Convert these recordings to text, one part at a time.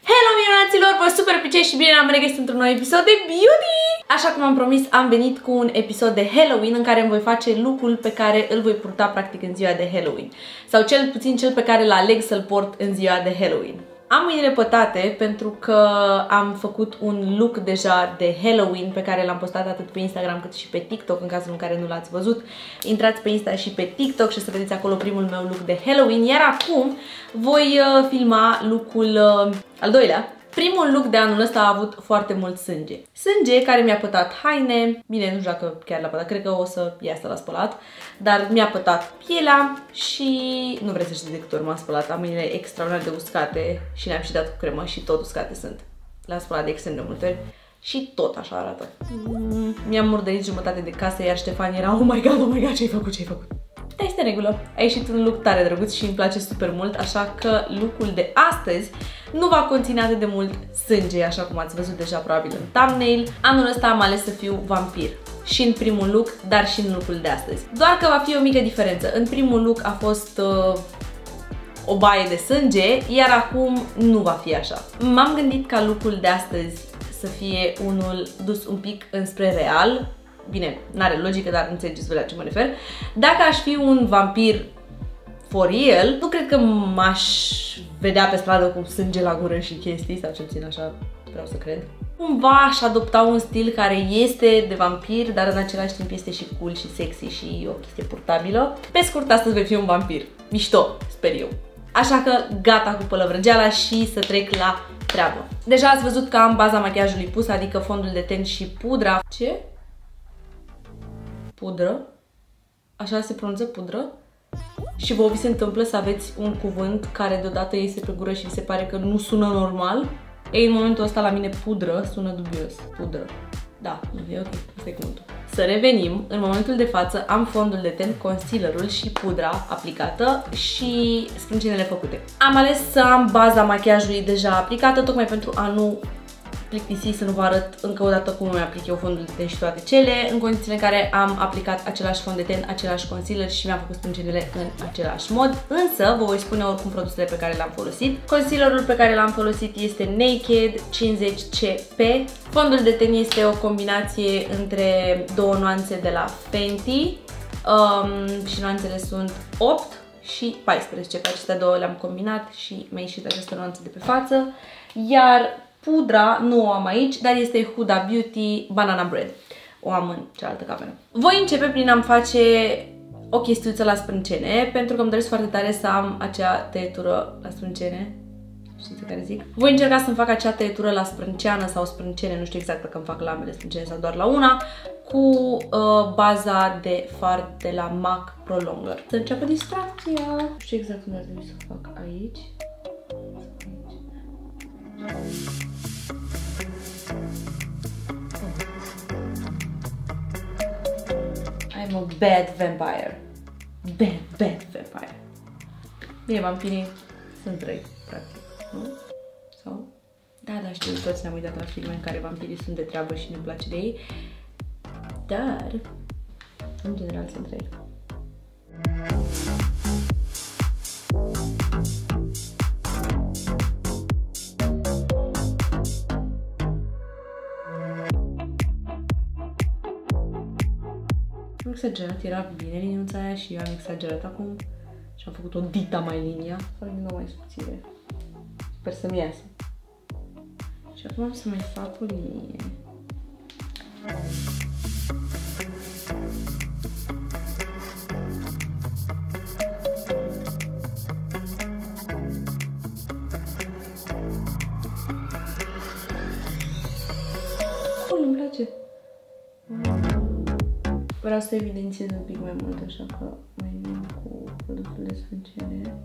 Hello, minunaților! Vă super apreciez și bine am regăsit într-un nou episod de Beauty! Așa cum am promis, am venit cu un episod de Halloween în care îmi voi face look-ul pe care îl voi purta practic în ziua de Halloween. Sau cel puțin cel pe care l-aleg să-l port în ziua de Halloween. Am mâinile pătate pentru că am făcut un look deja de Halloween pe care l-am postat atât pe Instagram cât și pe TikTok, în cazul în care nu l-ați văzut. Intrați pe Insta și pe TikTok și o să vedeți acolo primul meu look de Halloween, iar acum voi filma look-ul al doilea. Primul look de anul ăsta a avut foarte mult sânge. Sânge care mi-a pătat haine, bine, nu știu dacă chiar l-a pătat, cred că o să iasă la spălat, dar mi-a pătat pielea și nu vreți să știți de câte ori m-am spălat, am mâinile extraordinar de uscate și le-am și dat cu cremă și tot uscate sunt. Le-am spălat de extrem de multe ori și tot așa arată. Mi-am murdărit jumătate de casă, iar Ștefan era, oh my god, ce-ai făcut, ce-ai făcut? Da, este regulă. A ieșit un look tare drăguț și îmi place super mult, așa că look-ul de astăzi nu va conține atât de mult sânge, așa cum ați văzut deja probabil în thumbnail. Anul ăsta am ales să fiu vampir. Și în primul look, dar și în look-ul de astăzi. Doar că va fi o mică diferență. În primul look a fost o baie de sânge, iar acum nu va fi așa. M-am gândit ca look-ul de astăzi să fie unul dus un pic înspre real. Bine, n-are logică, dar înțelegeți voi la ce mă refer. Dacă aș fi un vampir for real, nu cred că m-aș vedea pe stradă cu sânge la gură și chestii, sau cel puțin așa vreau să cred. Cumva aș adopta un stil care este de vampir, dar în același timp este și cool și sexy și o chestie purtabilă. Pe scurt, astăzi voi fi un vampir. Mișto, sper eu. Așa că gata cu pălăvrăgeala și să trec la treabă. Deja ați văzut că am baza machiajului pus, adică fondul de ten și pudra. Ce? Pudră? Așa se pronunță, pudră? Și vouă vi se întâmplă să aveți un cuvânt care deodată iese pe gură și vi se pare că nu sună normal? Ei, în momentul ăsta la mine pudră sună dubios. Pudră. Da, e ok, asta e cuvântul. Să revenim, în momentul de față am fondul de ten, concealerul și pudra aplicată și sprâncenele făcute. Am ales să am baza machiajului deja aplicată, tocmai pentru a nu plictisi, să nu vă arăt încă o dată cum îmi aplic eu fondul de ten și toate cele, în condițiile în care am aplicat același fond de ten, același concealer și mi-am făcut sprâncenele în același mod, însă vă voi spune oricum produsele pe care le-am folosit. Concealerul pe care l-am folosit este Naked 50CP. Fondul de ten este o combinație între două nuanțe de la Fenty și nuanțele sunt 8 și 14, pe acestea două le-am combinat și mi-a ieșit această nuanță de pe față, iar pudra nu o am aici, dar este Huda Beauty Banana Bread. O am în cealaltă cameră. Voi începe prin a-mi face o chestiuță la sprâncene, pentru că îmi doresc foarte tare să am acea tăietură la sprâncene. Știți care zic? Voi încerca să-mi fac acea tăietură la sprânceană sau sprâncene, nu știu exact dacă îmi fac la ambele sprâncene sau doar la una, cu baza de fard de la MAC Pro Longer. Să înceapă distracția. Nu știu exact unde ar trebui să fac aici. I'm a bad vampire. Bad vampire. Bine, vampirii sunt răi, practic, nu? Sau? Da, știu, toți ne-am uitat la filme în care vampirii sunt de treabă și ne place de ei. Dar, în general, sunt răi. Am exagerat, era bine liniuța aia și eu am exagerat acum și am făcut o dita mai linia, fără din nou mai subțire. Sper să-mi iasă. Și acum am să mai fac o linie. Cool, îmi place. Vreau să evidențiez un pic mai mult, așa că mai vin cu produsul de sprâncene.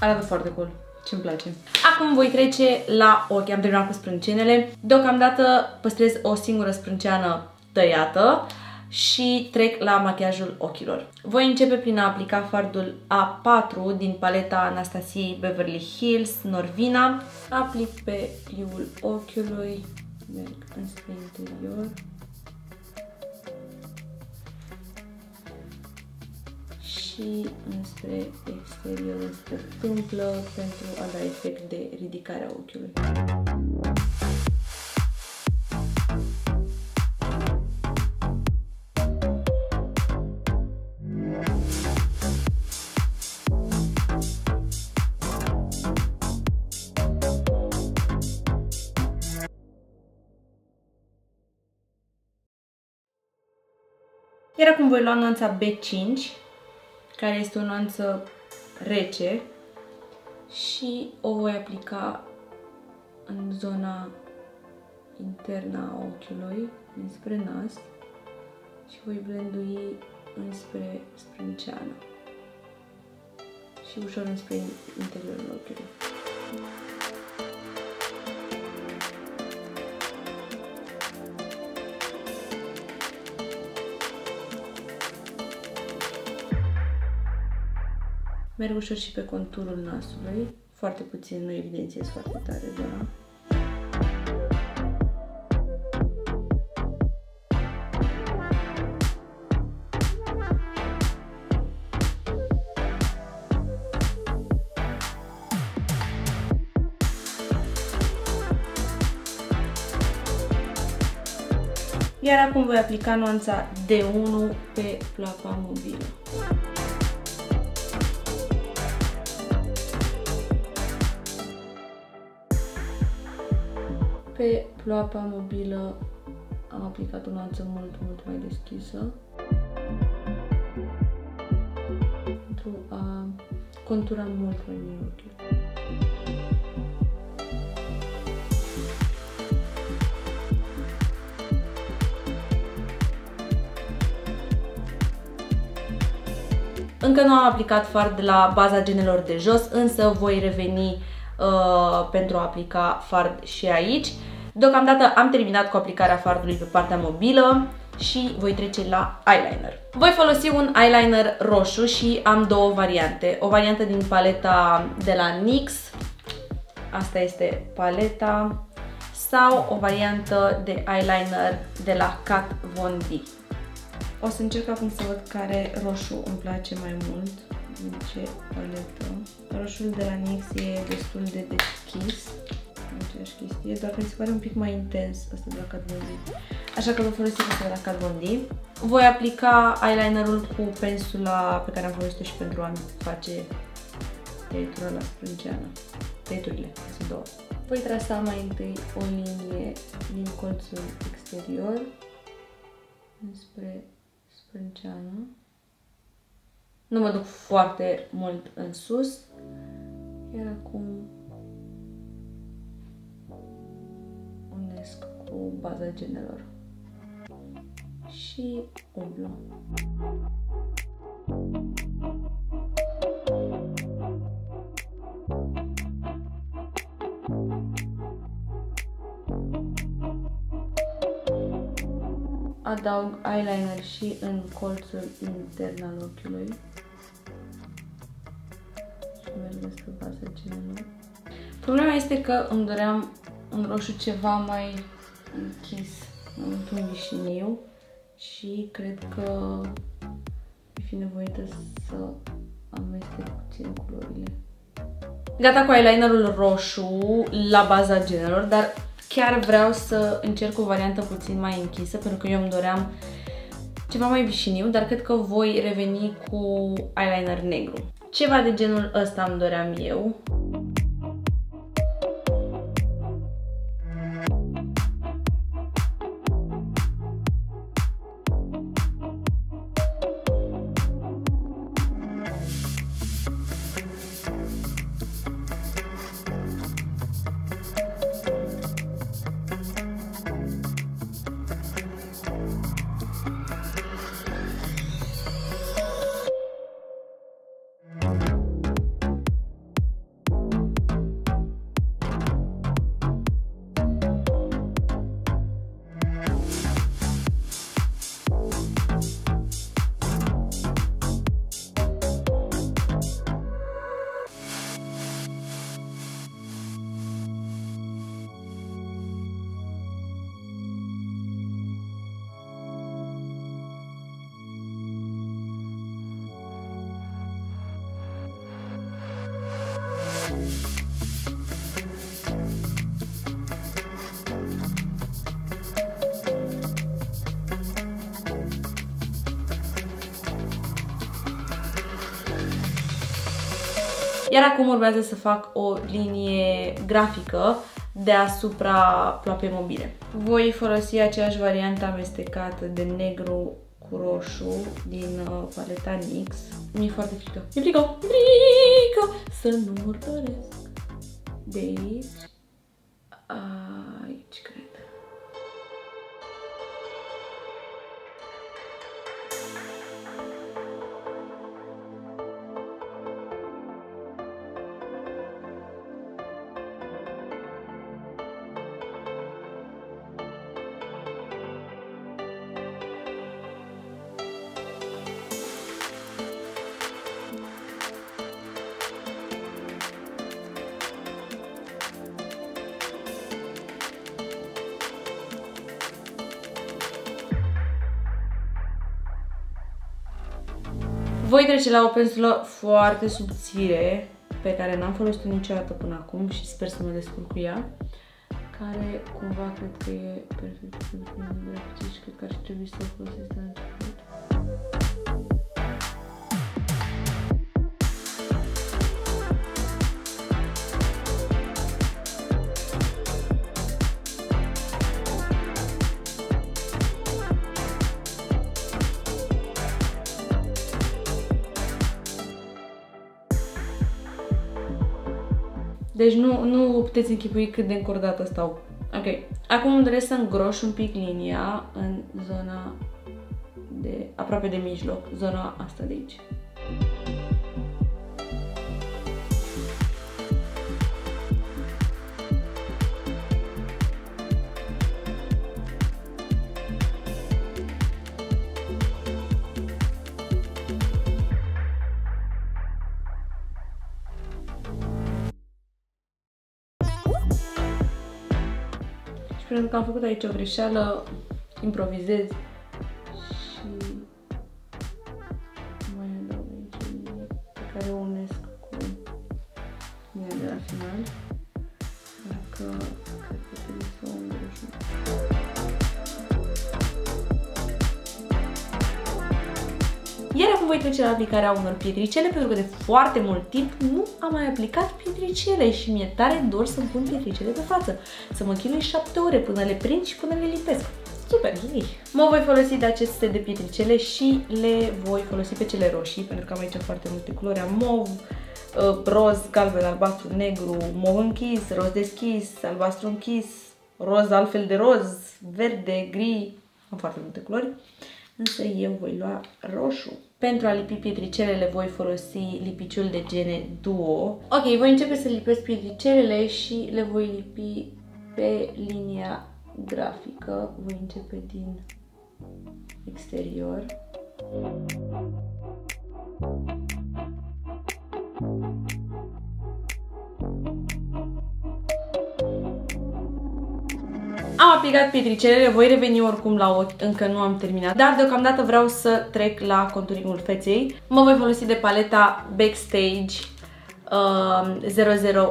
Arată foarte cool. Ce-mi place. Acum voi trece la ochi. Am terminat cu sprâncenele. Deocamdată păstrez o singură sprânceană tăiată și trec la machiajul ochilor. Voi începe prin a aplica fardul A4 din paleta Anastasiei Beverly Hills Norvina. Aplic pe pliul ochiului, merg înspre interior. și înspre exterior, înspre tâmplă, pentru a da efect de ridicare a ochiului. Iar acum voi lua nuanța B5, care este o nuanță rece, și o voi aplica în zona internă a ochiului, înspre nas, și voi blendui înspre sprânceană și ușor înspre interiorul ochiului. Merg ușor și pe conturul nasului, foarte puțin, nu evidențiez foarte tare zona. Iar acum voi aplica nuanța D1 pe ploapa mobilă. Pe ploapa mobilă am aplicat o nuanță mult mai deschisă pentru a contura mult mai bine ochiul. Încă nu am aplicat fard la baza genelor de jos, însă voi reveni pentru a aplica fard și aici. Deocamdată am terminat cu aplicarea fardului pe partea mobilă și voi trece la eyeliner. Voi folosi un eyeliner roșu și am două variante. O variantă din paleta de la NYX, asta este paleta, sau o variantă de eyeliner de la Kat Von D. O să încerc acum să văd care roșu îmi place mai mult din ce paletă. Roșul de la NYX e destul de deschis, aceeași chestie, doar că mi se pare un pic mai intens ăsta de la Kat Von D. Așa că voi folosi ăsta de la Kat Von D. Voi aplica eyelinerul cu pensula pe care am folosit-o și pentru a face tăietura la sprânceană. Tăieturile, sunt două. Voi trasa mai întâi o linie din colțul exterior înspre sprânceană. Nu mă duc foarte mult în sus. Iar acum unesc cu baza genelor și umblu. Adaug eyeliner și în colțul intern al ochiului și merg spre baza genelor. Problema este că îmi doream un roșu ceva mai închis, un vișiniu, și cred că voi fi nevoită să amestec puțin culorile. Gata cu eyelinerul roșu la baza genelor, dar chiar vreau să încerc o variantă puțin mai închisă, pentru că eu îmi doream ceva mai vișiniu, dar cred că voi reveni cu eyeliner negru. Ceva de genul ăsta îmi doream eu. Iar acum urmează să fac o linie grafică deasupra ploapei mobile. Voi folosi aceeași variantă amestecată de negru cu roșu din paleta NYX. Mi-e foarte frică. Mi-e frică! Să nu murdăresc. De aici. Aici, cred. Voi trece la o pensulă foarte subțire, pe care n-am folosit-o niciodată până acum și sper să mă descurc cu ea, care cumva cred că e perfect grafice și cred că ar trebui să o folosesc de la început. Deci nu puteți închipui cât de încordată stau. Ok. Acum îmi doresc să îngroș un pic linia în zona de aproape de mijloc, zona asta de aici. Pentru că am făcut aici o greșeală, improvizez și mai adaug aici o linie pe care o unesc cu linia de la final. Așa că cred că trebuie să o îngroșim. Iar acum voi trece la aplicarea unor pietricele, pentru că de foarte mult timp nu am mai aplicat pietricele și mi-e tare dor să-mi pun pietricele pe față. Să mă chinui 7 ore până le prind și până le lipesc. Super, yay! Mă voi folosi de aceste de pietricele și le voi folosi pe cele roșii, pentru că am aici foarte multe culori. Am mov, roz, galben, albastru, negru, mov închis, roz deschis, albastru închis, roz altfel de roz, verde, gri, am foarte multe culori. Însă eu voi lua roșu. Pentru a lipi pietricelele voi folosi lipiciul de gene Duo. Ok, voi începe să lipesc pietricelele și le voi lipi pe linia grafică. Voi începe din exterior. Am aplicat pietricelele, voi reveni oricum la ochi, încă nu am terminat, dar deocamdată vreau să trec la conturingul feței. Mă voi folosi de paleta Backstage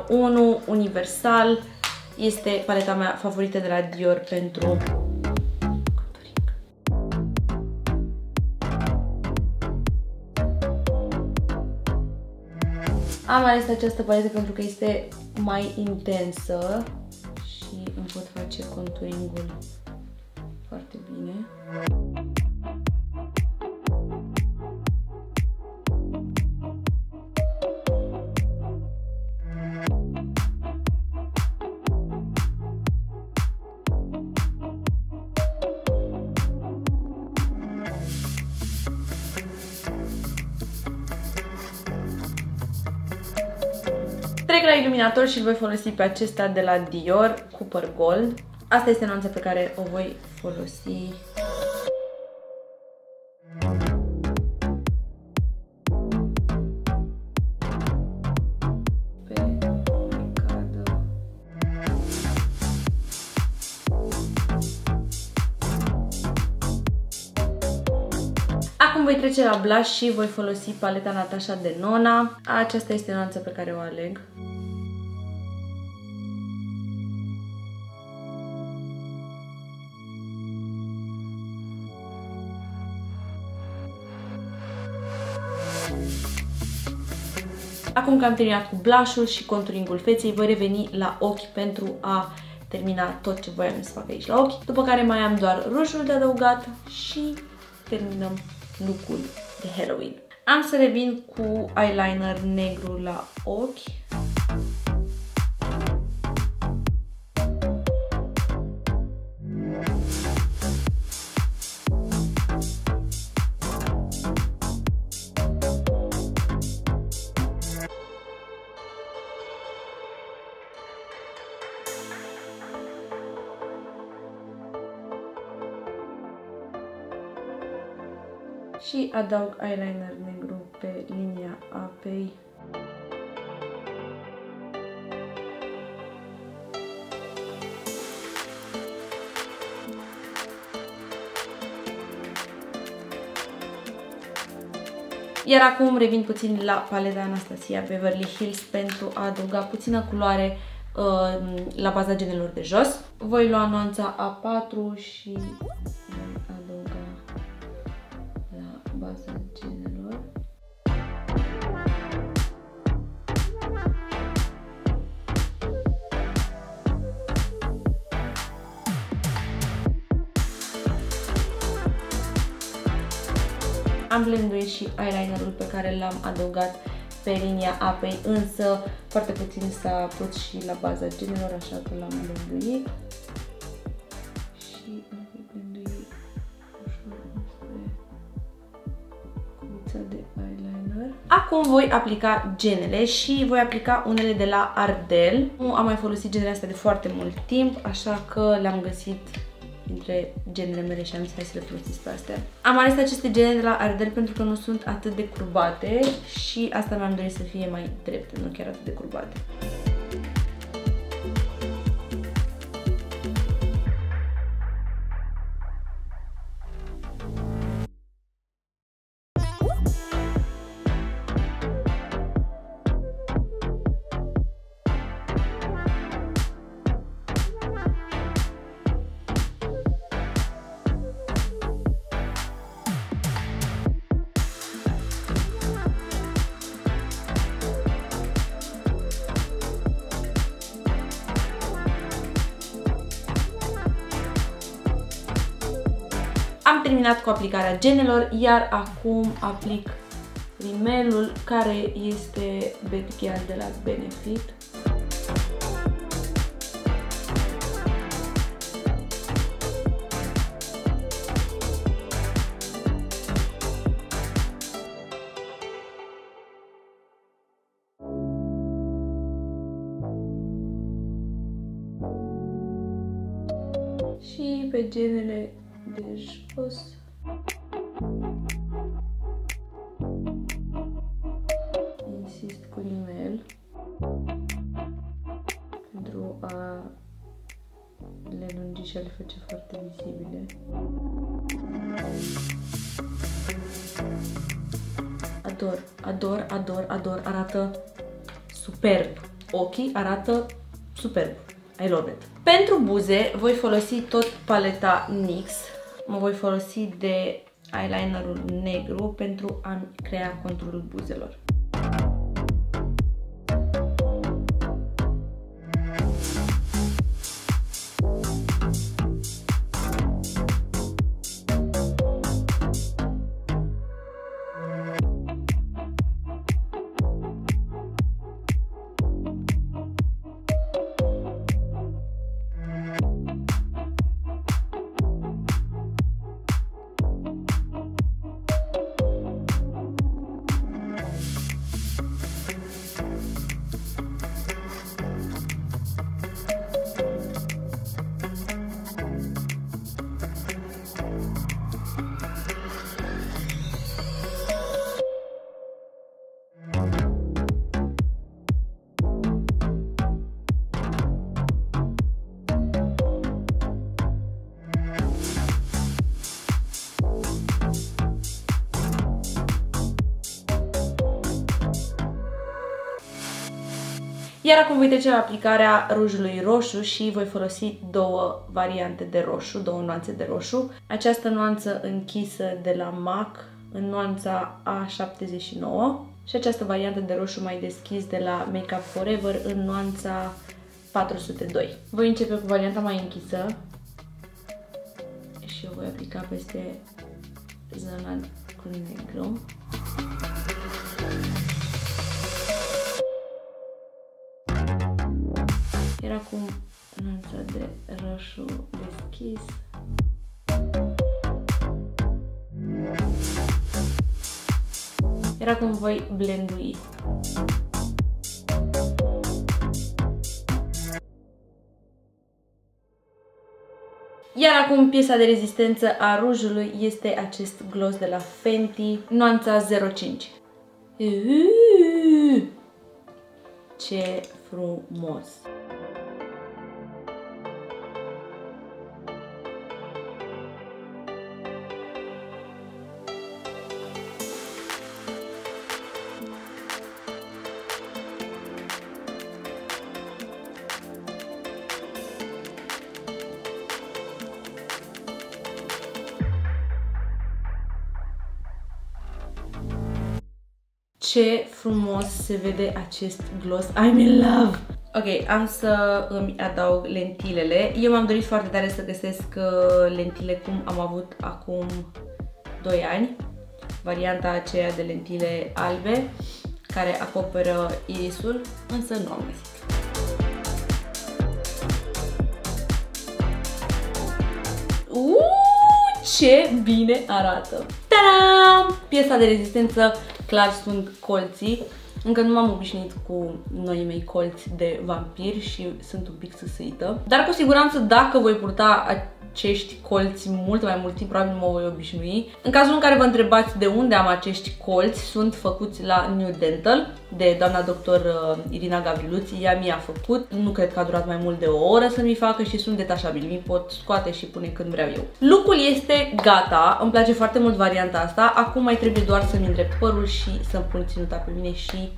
001 Universal. Este paleta mea favorită de la Dior pentru conturing. Am ales această paletă pentru că este mai intensă și îmi pot face conturingul foarte bine. Trec la iluminator și îl voi folosi pe acesta de la Dior Cooper Gold. Asta este nuanța pe care o voi folosi. Pe cadă. Acum voi trece la blush și voi folosi paleta Natasha Denona. Aceasta este nuanța pe care o aleg. Acum că am terminat cu blush-ul și conturingul feței, voi reveni la ochi pentru a termina tot ce voiam să fac aici la ochi. După care mai am doar rujul de adăugat și terminăm look-ul de Halloween. Am să revin cu eyeliner negru la ochi. Și adaug eyeliner negru pe linia apei. Iar acum revin puțin la paleta Anastasia Beverly Hills pentru a adăuga puțină culoare la baza genelor de jos. Voi lua nuanța A4 și voi adăuga la baza genelor. Am blenduit și eyelinerul pe care l-am adăugat pe linia apei, însă foarte puțin s-a pus și la baza genelor, așa că l-am blenduit. Și îl voi blendui ușor spre cuța de eyeliner. Acum voi aplica genele și voi aplica unele de la Ardell. Nu am mai folosit genele astea de foarte mult timp, așa că le-am găsit dintre genele mele și am zis hai să le folosesc pe astea. Am ales aceste gene de la Ardell pentru că nu sunt atât de curbate și asta mi-am dorit să fie mai drepte, nu chiar atât de curbate. Am terminat cu aplicarea genelor, iar acum aplic rimelul, care este Betchial de la Benefit. Și pe genele de jos insist cu rimel pentru a le lungi și a le face foarte vizibile. Ador, ador, ador, ador, arată superb. Ochii arată superb. I love it. Pentru buze voi folosi tot paleta NYX. Mă voi folosi de eyelinerul negru pentru a crea conturul buzelor. Iar acum voi trece la aplicarea rujului roșu și voi folosi două variante de roșu, două nuanțe de roșu. Această nuanță închisă de la MAC în nuanța A79 și această variantă de roșu mai deschis de la Make Up Forever în nuanța 402. Voi începe cu varianta mai închisă și eu voi aplica peste zona cu negru. Iar acum nuanța de roșu deschis. Iar acum voi blendui. Iar acum piesa de rezistență a rujului este acest gloss de la Fenty, nuanța 05. Ce frumos! Ce frumos se vede acest gloss. I'm in love! Ok, am să îmi adaug lentilele. Eu m-am dorit foarte tare să găsesc lentile cum am avut acum 2 ani. Varianta aceea de lentile albe care acoperă irisul, însă nu am găsit. Ce bine arată! Ta-da! Piesa de rezistență, clar sunt colții. Încă nu m-am obișnuit cu noii mei colți de vampir și sunt un pic săsâită. Dar cu siguranță dacă voi purta acești colți mult mai mult timp, probabil mă voi obișnui. În cazul în care vă întrebați de unde am acești colți, sunt făcuți la New Dental de doamna doctor Irina Gavriluți. Ea mi-a făcut, nu cred că a durat mai mult de o oră să mi facă și sunt detașabili, mi pot scoate și pune când vreau eu. Look-ul este gata, îmi place foarte mult varianta asta. Acum mai trebuie doar să-mi îndrept părul și să-mi pun ținuta pe mine și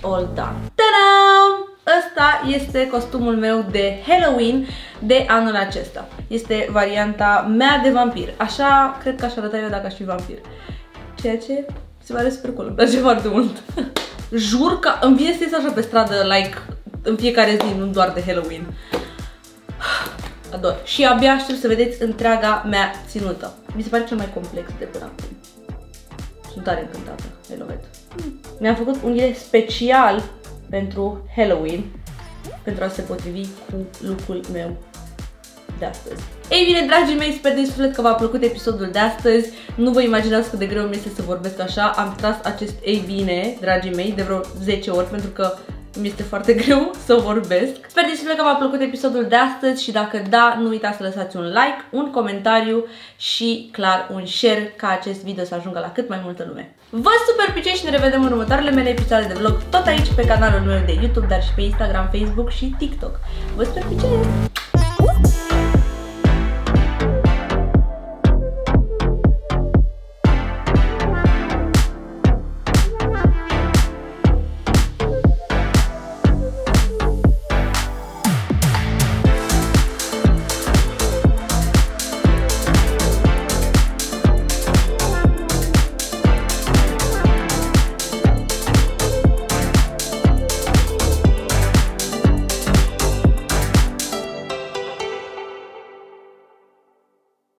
all done. Ta-da! Ăsta este costumul meu de Halloween de anul acesta. Este varianta mea de vampir. Așa, cred că aș arăta eu dacă aș fi vampir. Ceea ce se pare super cool, îmi place foarte mult. Jur că îmi vine să ies așa pe stradă, like, în fiecare zi, nu doar de Halloween. Ador. Și abia aștept să vedeți întreaga mea ținută. Mi se pare cel mai complex de până acum. Sunt tare încântată, I love it. Mi-am făcut unghiile special pentru Halloween, pentru a se potrivi cu look-ul meu de astăzi. Ei bine, dragii mei, sper din suflet că v-a plăcut episodul de astăzi. Nu vă imaginați cât de greu mi este să vorbesc așa. Am tras acest ei bine, dragii mei, de vreo 10 ori, pentru că mi este foarte greu să vorbesc. Sper din suflet că v-a plăcut episodul de astăzi și dacă da, nu uitați să lăsați un like, un comentariu și, clar, un share ca acest video să ajungă la cât mai multă lume. Vă super picei și ne revedem în următoarele mele episoade de vlog, tot aici pe canalul meu de YouTube, dar și pe Instagram, Facebook și TikTok. Vă super picei!